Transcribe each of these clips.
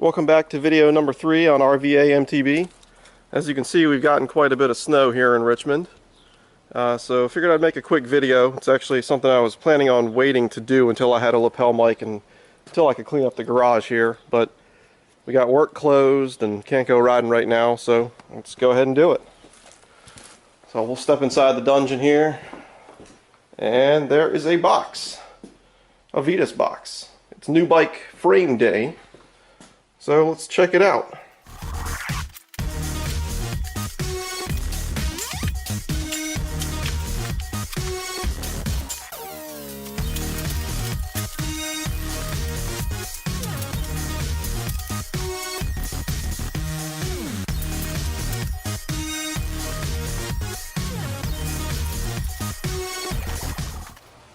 Welcome back to video number 3 on RVA MTB. As you can see, we've gotten quite a bit of snow here in Richmond. So I figured I'd make a quick video. It's actually something I was planning on waiting to do until I had a lapel mic and until I could clean up the garage here. But we got work closed and can't go riding right now, so let's go ahead and do it. So we'll step inside the dungeon here, and there is a box, a Vitus box. It's new bike frame day. So let's check it out.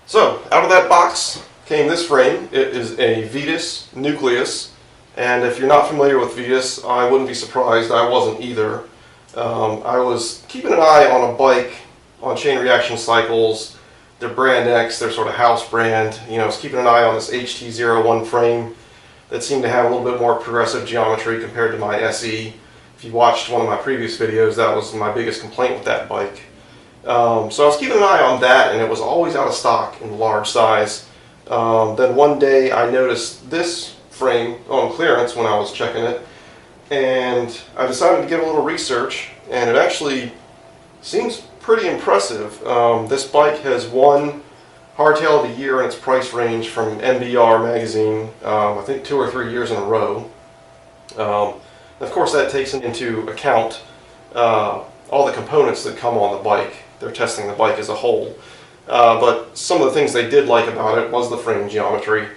So out of that box came this frame. It is a Vitus Nucleus. And if you're not familiar with Vitus, I wouldn't be surprised. I wasn't either. I was keeping an eye on a bike on Chain Reaction Cycles, their brand X, their sort of house brand. You know, I was keeping an eye on this HT01 frame that seemed to have a little bit more progressive geometry compared to my SE. If you watched one of my previous videos, that was my biggest complaint with that bike. So I was keeping an eye on that, and it was always out of stock in large size. Then one day I noticed this frame on clearance when I was checking it, and I decided to give a little research, and it actually seems pretty impressive. This bike has won Hardtail of the Year in its price range from MBR magazine, I think 2 or 3 years in a row. Of course that takes into account all the components that come on the bike. They're testing the bike as a whole. But some of the things they did like about it was the frame geometry.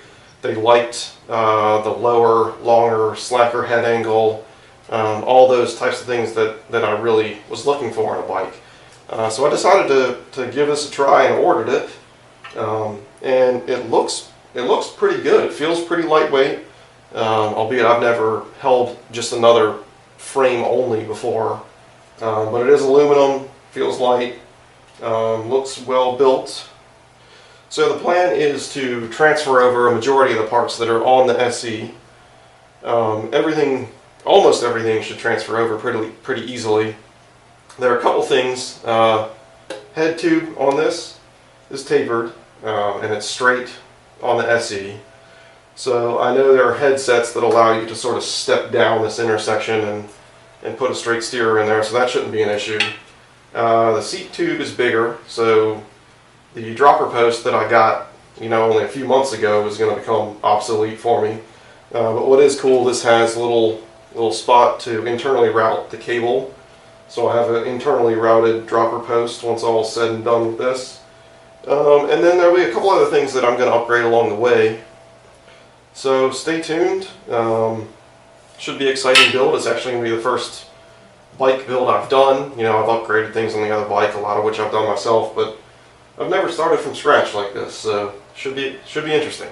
They liked the lower, longer, slacker head angle, all those types of things that I really was looking for in a bike. So I decided to give this a try and ordered it. And it looks pretty good. It feels pretty lightweight, albeit I've never held just another frame only before. But it is aluminum, feels light, looks well built. So the plan is to transfer over a majority of the parts that are on the SE. Almost everything should transfer over pretty easily. There are a couple things. Head tube on this is tapered, and it's straight on the SE. So I know there are headsets that allow you to sort of step down this intersection and put a straight steerer in there, so that shouldn't be an issue. The seat tube is bigger, so the dropper post that I got, only a few months ago was going to become obsolete for me. But what is cool, this has a little spot to internally route the cable. So I have an internally routed dropper post once all is said and done with this. And then there'll be a couple other things that I'm going to upgrade along the way. So stay tuned. Should be an exciting build. It's actually going to be the first bike build I've done. I've upgraded things on the other bike, a lot of which I've done myself, but I've never started from scratch like this, so should be interesting.